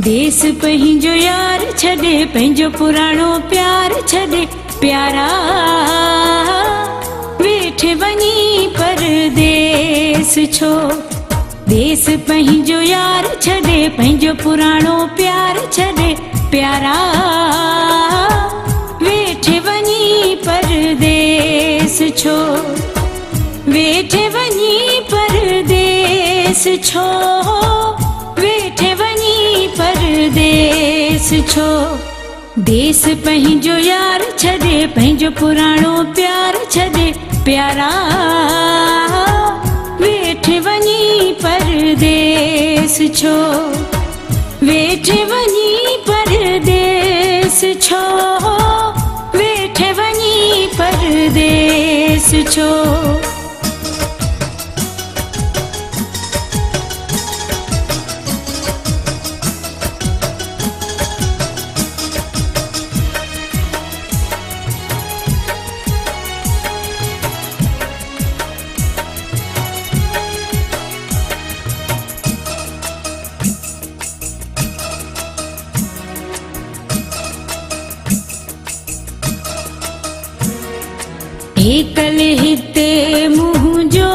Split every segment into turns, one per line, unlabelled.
देश पंहिंजो यार छॾे पंहिंजो पुराणो प्यार छॾे प्यारा वेठे वञी परदेस छो। देश पंहिंजो यार छॾे पंहिंजो पुराणो प्यार छॾे प्यारा वेठे वञी परदेस छो। वेठे वञी परदेस छो। वेठे वञी परदेस छो। देश पंहिंजो यार छॾे पंहिंजो पुराणो प्यार छॾे प्यारा वेठे वञी परदेस छो। वेठे वञी परदेस छो। वेठे वञी परदेस छो। एकल हिते मुंहिंजो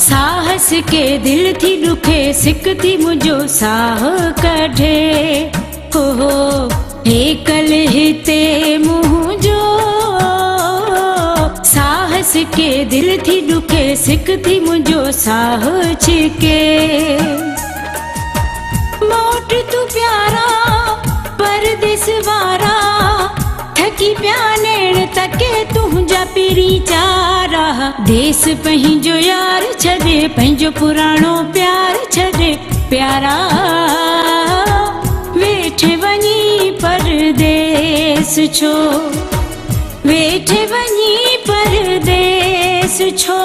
साहस के दिल थी ॾुखे सिक थी मुंहिंजो साह कढे हो। एकल हिते मुंहिंजो साहस के दिल थी ॾुखे सिक थी मुंहिंजो साह छिके। मोट तू प्यारा परदेस वारा थकी प्यानेण तके तुंहिंजा पहिरीं चारा। देश पंहिंजो यार छॾे पंहिंजो पुराणो प्यार छॾे प्यारा वेठे वञी परदेस छो। वेठे वञी परदेस छो।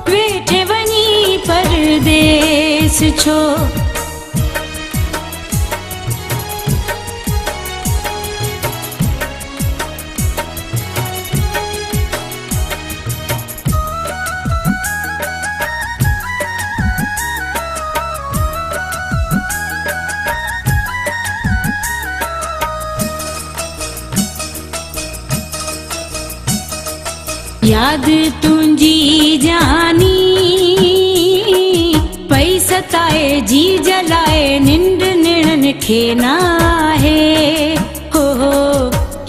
वेठे वञी परदेस छो। याद तुंहिंजी जानी पई सताए जी जलाए निंड निड़न खे नाहे हो।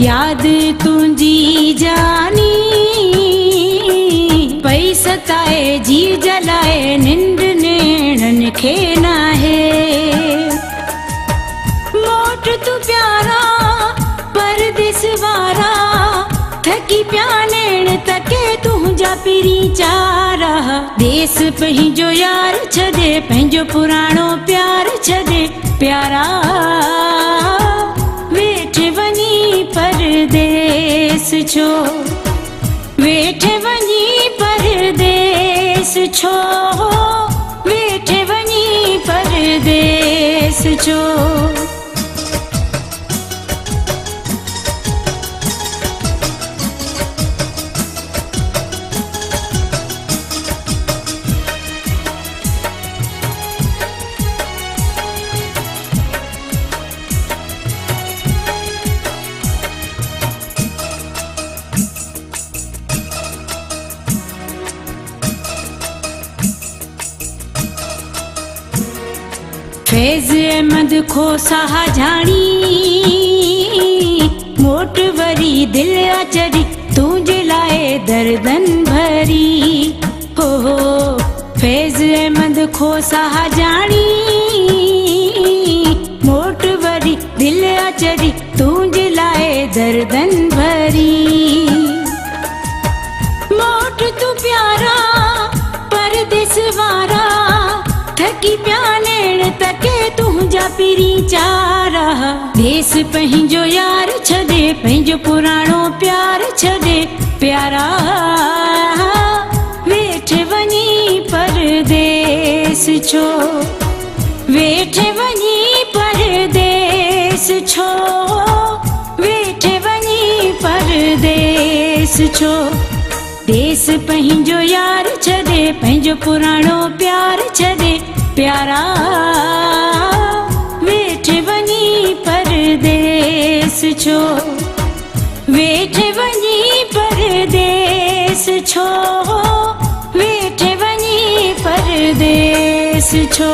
याद तुंहिंजी जानी पई सताए जी जलाए निंड निड़न खे नाहे। मोट तू प्यारा परदेस वारा थकी प्यानेण तके तुंहिंजा पहिरीं चारा। देश पंहिंजो यार छॾे पंहिंजो पुराणो प्यार छॾे प्यारा वेठे वञी परदेस छो। वेठे वञी परदेस छो। वेठे वञी परदेस छो। फैज़ अहमद खोसा जानी मोट वरी दिल अचरी तुंहिंजे लाइ दर्दन भरी हो। फैज़ अहमद खोसा जानी मोट वरी दिल अचरी तुंहिंजे लाइ दर्दन भरी। मोट तू प्यारा परदेस वारा थकी प्यानेण तके तुंहिंजा पहिरीं चारा। देश पंहिंजो यार छॾे पंहिंजो पुराणो प्यार छॾे प्यारा वेठे वञी परदेस छो। वेठे वञी परदेस छो। वेठे वञी परदेस छो। देश पंहिंजो यार छॾे पंहिंजो पुराणो प्यार छॾे प्यारा। छो वेठे वञी परदेस छो वेठे वञी परदेस छो।